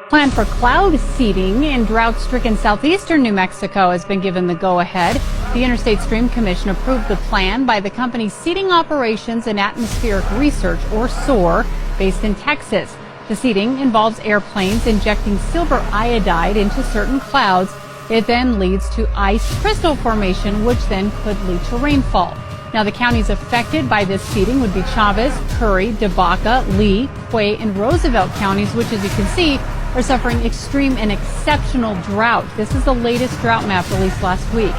Plan for cloud seeding in drought-stricken southeastern New Mexico has been given the go-ahead. The Interstate Stream Commission approved the plan by the company's Seeding Operations and Atmospheric Research, or SOAR, based in Texas. The seeding involves airplanes injecting silver iodide into certain clouds. It then leads to ice crystal formation, which then could lead to rainfall. Now, the counties affected by this seeding would be Chavez, Curry, DeVaca, Lee, Quay, and Roosevelt counties, which, as you can see, are suffering extreme and exceptional drought. This is the latest drought map released last week.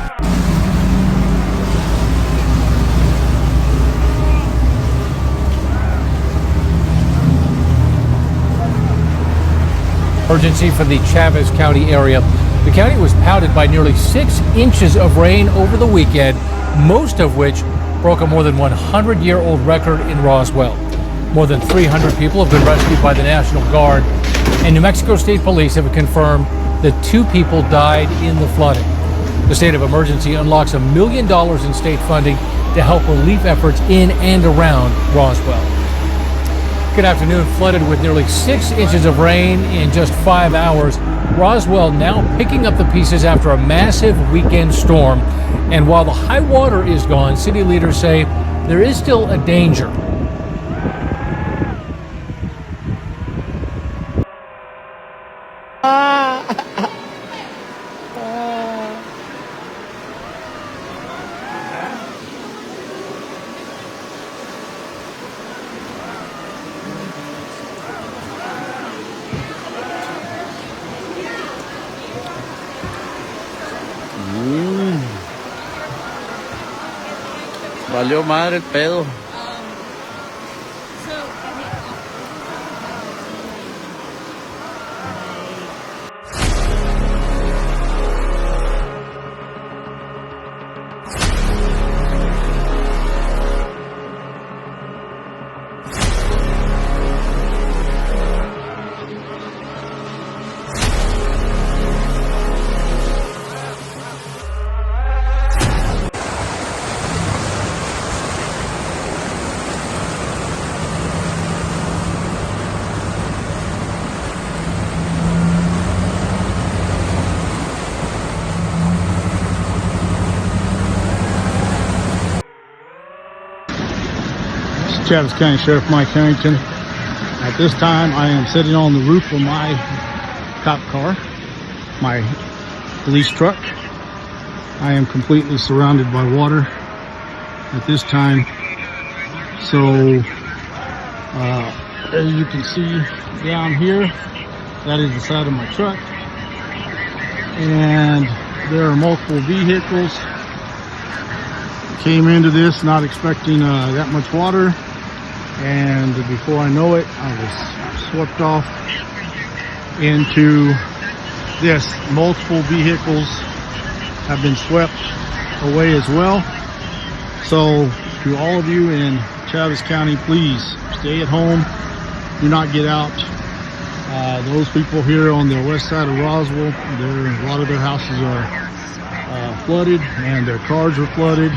Emergency for the Chavez County area. The county was pounded by nearly 6 inches of rain over the weekend, most of which broke a more than 100-year-old record in Roswell. More than 300 people have been rescued by the National Guard, and New Mexico State Police have confirmed that 2 people died in the flooding. The state of emergency unlocks $1 million in state funding to help relief efforts in and around Roswell. Good afternoon. Flooded with nearly 6 inches of rain in just 5 hours. Roswell now picking up the pieces after a massive weekend storm. And while the high water is gone, city leaders say there is still a danger. Valió madre el pedo. Chavez County Sheriff Mike Harrington. At this time, I am sitting on the roof of my cop car, my police truck. I am completely surrounded by water at this time. So, as you can see down here, that is the side of my truck. And there are multiple vehicles. Came into this not expecting that much water. And before I know it, I was swept off into this. Multiple vehicles have been swept away as well. So to all of you in Chavez County, please stay at home. Do not get out. Those people here on the west side of Roswell, a lot of their houses are flooded and their cars are flooded.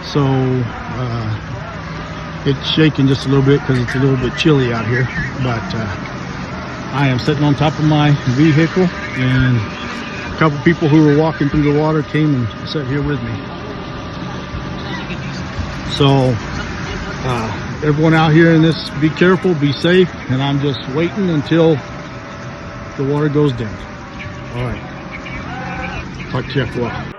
So it's shaking just a little bit because it's a little bit chilly out here, but I am sitting on top of my vehicle, and a couple people who were walking through the water came and sat here with me. So everyone out here in this, be careful, be safe, and I'm just waiting until the water goes down. All right, talk to you after a while.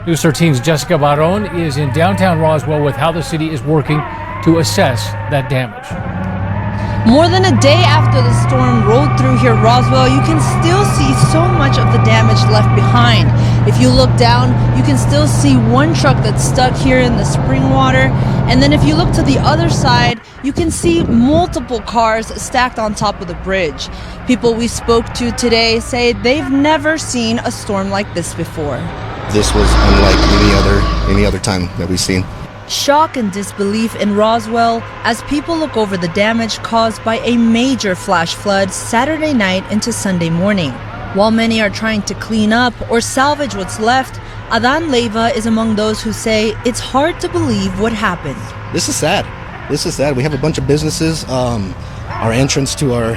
News 13's Jessica Barron is in downtown Roswell with how the city is working to assess that damage. More than a day after the storm rolled through here, Roswell, you can still see so much of the damage left behind. If you look down, you can still see one truck that's stuck here in the spring water. And then if you look to the other side, you can see multiple cars stacked on top of the bridge. People we spoke to today say they've never seen a storm like this before. This was unlike any other time that we've seen. Shock and disbelief in Roswell as people look over the damage caused by a major flash flood Saturday night into Sunday morning. While many are trying to clean up or salvage what's left, Adan Leiva is among those who say it's hard to believe what happened. This is sad. This is sad. We have a bunch of businesses. Our entrance to our,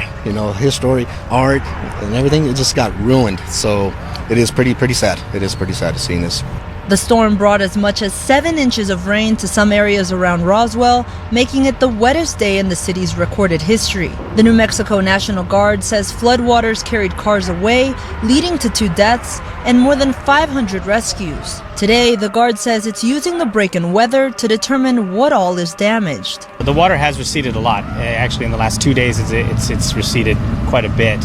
history, art, and everything, it just got ruined. So it is pretty sad. It is pretty sad to see this. The storm brought as much as 7 inches of rain to some areas around Roswell, making it the wettest day in the city's recorded history. The New Mexico National Guard says floodwaters carried cars away, leading to 2 deaths and more than 500 rescues. Today, the Guard says it's using the break in weather to determine what all is damaged. The water has receded a lot. Actually, in the last 2 days, it's receded quite a bit.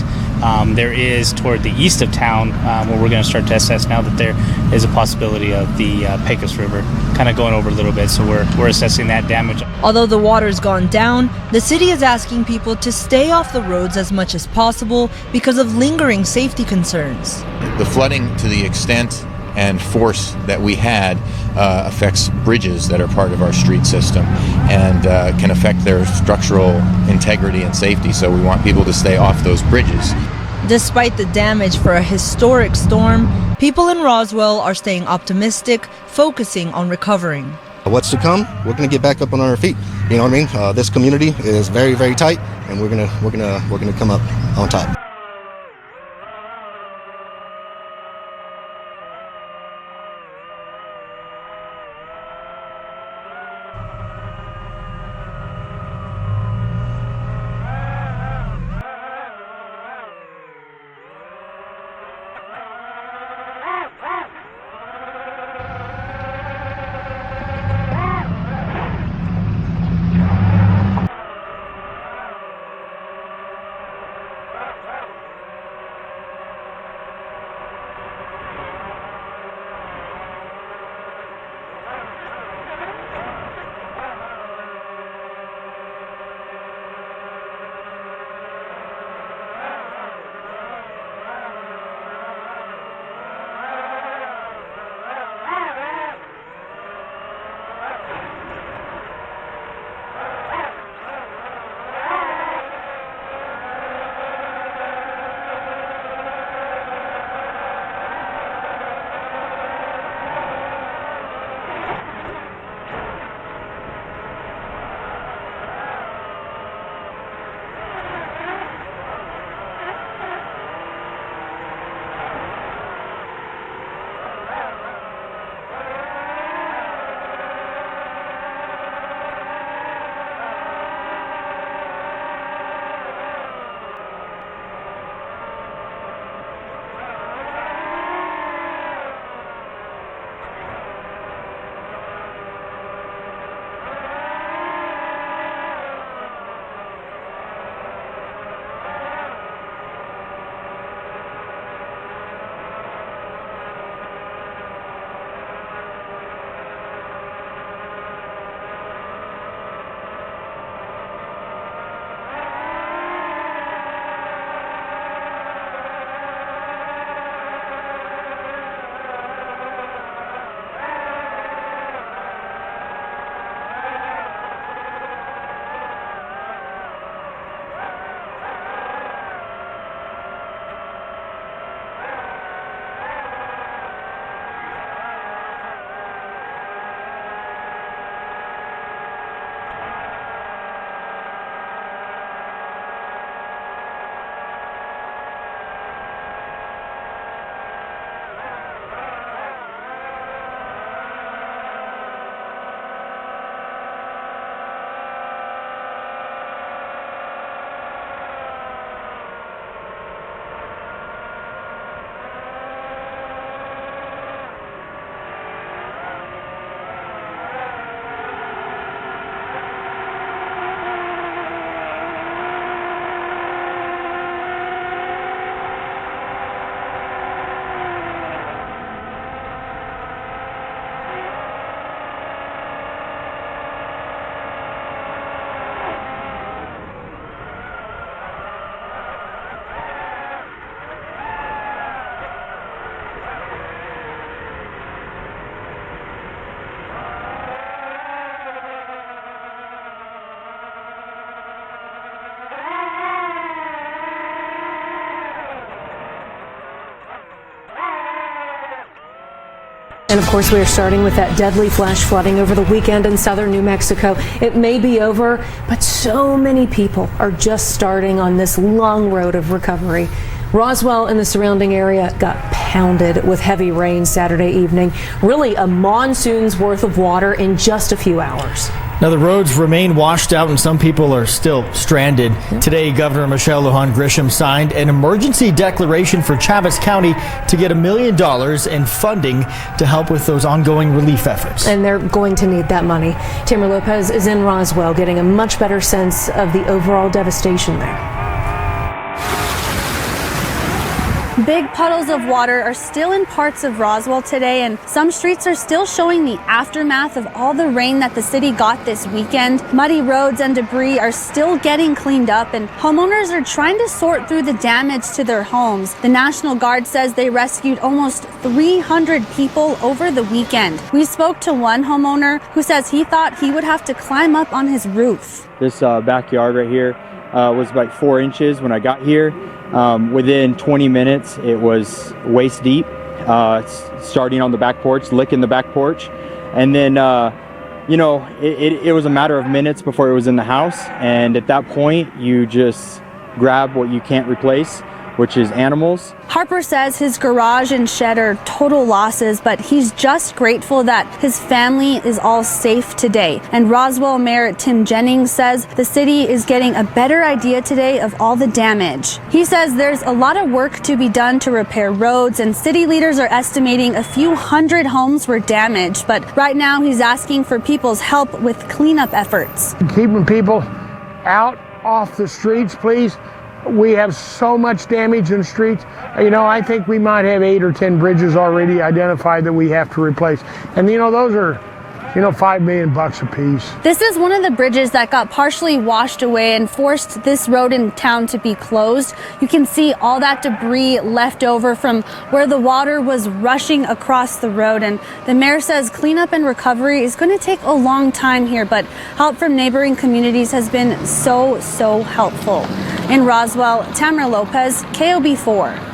There is toward the east of town where we're going to start to assess now that there is a possibility of the Pecos River kind of going over a little bit, so we're assessing that damage. Although the water's gone down, the city is asking people to stay off the roads as much as possible because of lingering safety concerns. The flooding, to the extent and force that we had, affects bridges that are part of our street system and can affect their structural integrity and safety, so we want people to stay off those bridges. Despite the damage for a historic storm, people in Roswell are staying optimistic, focusing on recovering. What's to come? We're going to get back up on our feet. You know what I mean? This community is very, very tight, and we're gonna come up on top. And of course, we are starting with that deadly flash flooding over the weekend in southern New Mexico. It may be over, but so many people are just starting on this long road of recovery. Roswell and the surrounding area got pounded with heavy rain Saturday evening. Really a monsoon's worth of water in just a few hours. Now, the roads remain washed out and some people are still stranded. Today, Governor Michelle Lujan Grisham signed an emergency declaration for Chaves County to get $1 million in funding to help with those ongoing relief efforts. And they're going to need that money. Tamara Lopez is in Roswell getting a much better sense of the overall devastation there. Big puddles of water are still in parts of Roswell today, and some streets are still showing the aftermath of all the rain that the city got this weekend. Muddy roads and debris are still getting cleaned up, and homeowners are trying to sort through the damage to their homes. The National Guard says they rescued almost 300 people over the weekend. We spoke to one homeowner who says he thought he would have to climb up on his roof. This backyard right here was about 4 inches when I got here. Within 20 minutes, it was waist deep, starting on the back porch, licking the back porch. And then, it was a matter of minutes before it was in the house. And at that point, you just grab what you can't replace, which is animals. Harper says his garage and shed are total losses, but he's just grateful that his family is all safe today. And Roswell Mayor Tim Jennings says the city is getting a better idea today of all the damage. He says there's a lot of work to be done to repair roads, and city leaders are estimating a few hundred homes were damaged. But right now he's asking for people's help with cleanup efforts. Keeping people out off the streets, please. We have so much damage in the streets. I think we might have 8 or 10 bridges already identified that we have to replace. And those are, $5 million a piece. This is one of the bridges that got partially washed away and forced this road in town to be closed. You can see all that debris left over from where the water was rushing across the road. And the mayor says cleanup and recovery is going to take a long time here, but help from neighboring communities has been so helpful. In Roswell, Tamara Lopez, KOB4.